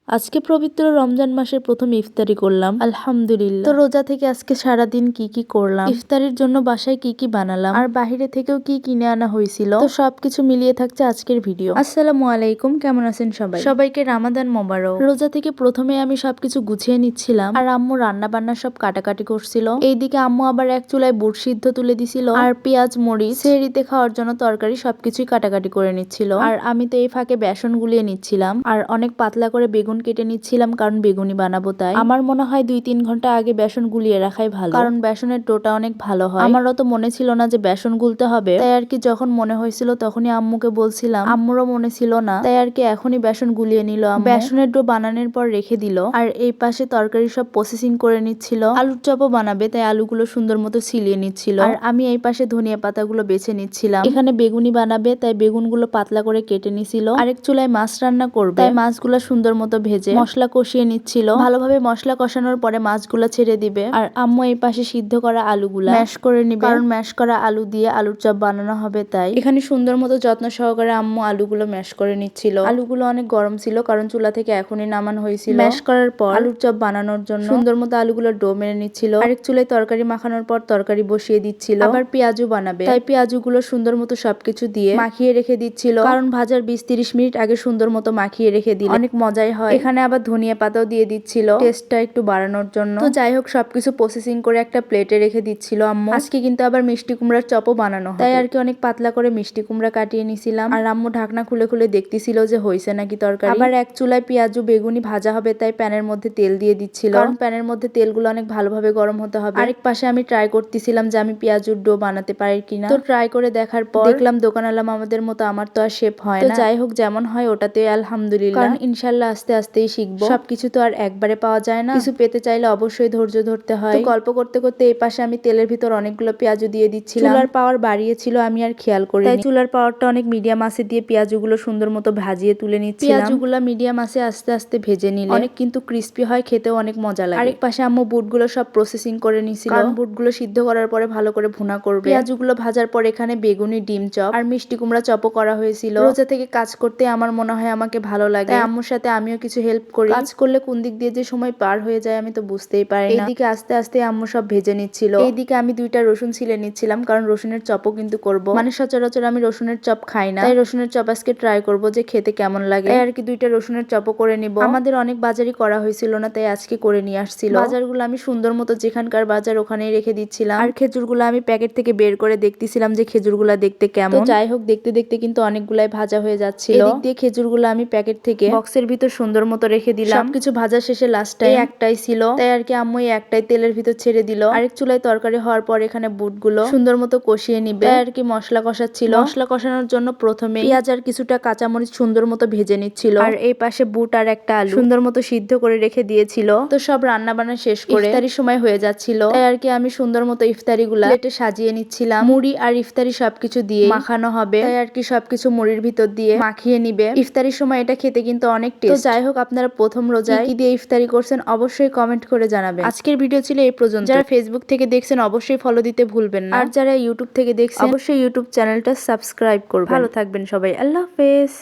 আজকে পবিত্র রমজান মাসের প্রথম ইফতারি করলাম, আলহামদুলিল্লাহ। তো রোজা থেকে আজকে সারাদিন কি কি করলাম, ইফতারির জন্য বাসায় কি কি বানালাম, আর বাহিরে থেকেও কি কিনে আনা হয়েছিল, তো সবকিছু মিলিয়ে থাকছে আজকের ভিডিও। আসসালামু আলাইকুম, কেমন আছেন সবাই? সবাইকে রামাদান মোবারক। রোজা থেকে প্রথমে আমি সবকিছু গুছিয়ে নিচ্ছিলাম, আর আম্মু রান্না বান্না সব কাটাকাটি করছিল। এইদিকে আম্মু আবার এক চুলায় বুট সিদ্ধ তুলে দিছিল, আর পেঁয়াজ মরিচ সেহরিতে খাওয়ার জন্য তরকারি সবকিছুই কাটাকাটি করে নিচ্ছিল। আর আমি তো এই ফাঁকে বেসন গুলিয়ে নিচ্ছিলাম, আর অনেক পাতলা করে বেগুন কেটে নিচ্ছিলাম, কারণ বেগুনি বানাবো তাই। আমার মনে হয় 2-3 ঘন্টা আগে বেসন গুলিয়ে রাখাই ভালো, কারণ বেসনের ডোটা অনেক ভালো হয়। আমারও তো মনে ছিল না যে বেসন গুলতে হবে, তাই আর কি যখন মনে হয়েছিল তখনই আম্মুকে বলছিলাম, আম্মুরও মনে ছিল না, তাই আর কি এখনই বেসন গুলিয়ে নিল। বেসনের ডো বানানোর পর রেখে দিল, আর এই পাশে তরকারি সব প্রসেসিং করে নিচ্ছিল। আলুর চপও বানাবে, তাই আলুগুলো সুন্দর মতো ছিলিয়ে নিচ্ছিল, আর আমি এই পাশে ধনিয়া পাতাগুলো বেছে নিচ্ছিলাম। এখানে বেগুনি বানাবে, তাই বেগুনগুলো পাতলা করে কেটে নিছিল। আরেক চুলায় মাছ রান্না করবে, তাই মাছগুলো সুন্দর মতো ভেজে মশলা কষিয়ে নিচ্ছিল। ভালোভাবে মশলা কষানোর পরে মাছগুলো ছেড়ে দিবে, আর আম্মু এই পাশে সিদ্ধ করা আলুগুলা ম্যাশ করে নিবে, কারণ ম্যাশ করা আলু দিয়ে আলুর চপ বানানো হবে তাই। এখানে সুন্দর মতো যত্ন সহকারে আম্মু আলুগুলো ম্যাশ করে নিচ্ছিল। আলুগুলো অনেক গরম ছিল, কারণ চুলা থেকে এখনই নামানো হয়েছিল। ম্যাশ করার পর আলুর চপ বানানোর জন্য সুন্দর মতো আলুগুলো ডো মেরে নিচ্ছিল। আরেক চুলায় তরকারি মাখানোর পর তরকারি বসিয়ে দিচ্ছিল। আবার পেঁয়াজু বানাবে, তাই পেঁয়াজুগুলো সুন্দর মতো সবকিছু দিয়ে মাখিয়ে রেখে দিচ্ছিল, কারণ ভাজার 20-30 মিনিট আগে সুন্দর মতো মাখিয়ে রেখে দিলে অনেক মজাই হয়। এখানে আবার ধনিয়া পাতাও দিয়ে দিচ্ছিল টেস্টটা একটু বাড়ানোর জন্য। তো যাই হোক, সবকিছু প্রসেসিং করে একটা প্লেটে রেখে দিচ্ছিল আম্মু। আজকে কিন্তু আবার মিষ্টি কুমড়ার চপও বানানো হয়, তাই আর কি অনেক পাতলা করে মিষ্টি কুমড়া কাটিয়ে নিছিলাম, আর আম্মু ঢাকনা খুলে খুলে দেখতেছিল যে হইছে নাকি তরকারি। আবার এক চুলায় পেঁয়াজু বেগুনি ভাজা হবে, তাই প্যানের মধ্যে তেল দিয়ে দিচ্ছিল, কারণ প্যানের মধ্যে তেলগুলো অনেক ভালোভাবে গরম হতে হবে। আরেক পাশে আমি ট্রাই করতেছিলাম যে আমি পেঁয়াজুর ডো বানাতে পারি কিনা। তো ট্রাই করে দেখার পর দেখলাম দোকানওয়ালা আমাদের মতো আমার তো আর শেপ হয় না। তো যাই হোক, যেমন হয় ওটাতে আলহামদুলিল্লাহ, কারণ ইনশাল্লাহ আস্তে আস্তেই শিখবো। সবকিছু তো আর একবারে পাওয়া যায় না, কিছু পেতে চাইলে অবশ্যই ধৈর্য ধরতে হয়। তো গল্প করতে করতে এই পাশে আমি তেলের ভিতর অনেকগুলো পেঁয়াজু দিয়ে দিচ্ছিলাম। চুলার পাওয়ার বাড়িয়েছিল, আমি আর খেয়াল করিনি, তাই চুলার পাওয়ারটা অনেক মিডিয়াম আঁচে দিয়ে পেঁয়াজুগুলো সুন্দর মতো ভাজিয়ে তুলে নিচ্ছিলাম। পেঁয়াজুগুলো মিডিয়াম আঁচে আস্তে আস্তে ভেজে নিলে অনেক কিন্তু ক্রিস্পি হয়, খেতেও অনেক মজা লাগে। আরেক পাশে আম্মু বুটগুলো সব প্রসেসিং করে নিছিল, কারণ বুটগুলো সিদ্ধ করার পরে ভালো করে ভুনা করবে। পেঁয়াজুগুলো ভাজার পর এখানে বেগুনি ডিম চপ আর মিষ্টি কুমড়া চপও করা হয়েছিল। রোজা থেকে কাজ করতে আমার মনে হয় আমাকে ভালো লাগে, তাই আম্মুর সাথে আমিও কিছু হেল্প করি। কাজ করলে কোন দিক দিয়ে যে সময় পার হয়ে যায় আমি তো বুঝতেই পারি না। এইদিকে আস্তে আস্তে আম্মু সব ভেজে নিচ্ছিল, এইদিকে আমি 2টা রসুন ছিলে নিচ্ছিলাম, কারণ রসুনের চপও কিন্তু করব। মানে সচরাচর আমি রসুনের চপ খাই না, তাই রসুনের চপ আজকে ট্রাই করব যে খেতে কেমন লাগে, তাই আর কি 2টা রসুনের চপও করে নিব। আমাদের অনেক বাজারই করা হয়েছিল না, তাই আজকে করে নিয়ে আসছিল। বাজারগুলো আমি সুন্দর মতো যেখানকার বাজার ওখানেই রেখে দিচ্ছিলাম, আর খেজুরগুলো আমি প্যাকেট থেকে বের করে দেখতেছিলাম যে খেজুরগুলা দেখতে কেমন। তো যাই হোক, দেখতে দেখতে কিন্তু অনেকগুলাই ভাজা হয়ে যাচ্ছিল। এদিক দিয়ে খেজুরগুলো আমি প্যাকেট থেকে বক্সের ভিতর সুন্দর মতো রেখে দিলাম। সবকিছু ভাজা শেষে লাস্ট টাইম একটাই ছিল, তাই আর কি আম্মু একটাই তেলের ভিতর ছেড়ে দিল। আরেক চুলায় তরকারি হওয়ার পর এখানে বুটগুলো সুন্দর মতো কষিয়ে নিবে, তাই আর কি মশলা কষাচ্ছিল। মশলা কষানোর জন্য প্রথমে পেঁয়াজ আর কিছুটা কাঁচামরিচ সুন্দর মতো ভেজে নিচ্ছিল, আর এই পাশে বুট আর একটা আলু সুন্দর মতো সিদ্ধ করে রেখে দিয়েছিল। তো সব রান্না বান্না শেষ করে ইফতারির সময় হয়ে যাচ্ছিল, তাই আর কি আমি সুন্দর মতো ইফতারি গুলা প্লেটে সাজিয়ে নিচ্ছিলাম। মুড়ি আর ইফতারি সবকিছু দিয়ে মাখানো হবে, তাই আর কি সবকিছু মুড়ির ভিতর দিয়ে মাখিয়ে নিবে। ইফতারির সময় এটা খেতে কিন্তু অনেক টেস্ট। তো যাই হোক, আপনারা প্রথম রোজায় কি দিয়ে ইফতারি করছেন অবশ্যই কমেন্ট করে জানাবেন। আজকের ভিডিও ছিল এই পর্যন্ত। যারা ফেসবুক থেকে দেখছেন অবশ্যই ফলো দিতে ভুলবেন না, আর যারা ইউটিউব থেকে দেখছেন অবশ্যই ইউটিউব চ্যানেলটা সাবস্ক্রাইব করবেন। ভালো থাকবেন সবাই, আল্লাহ হাফেজ।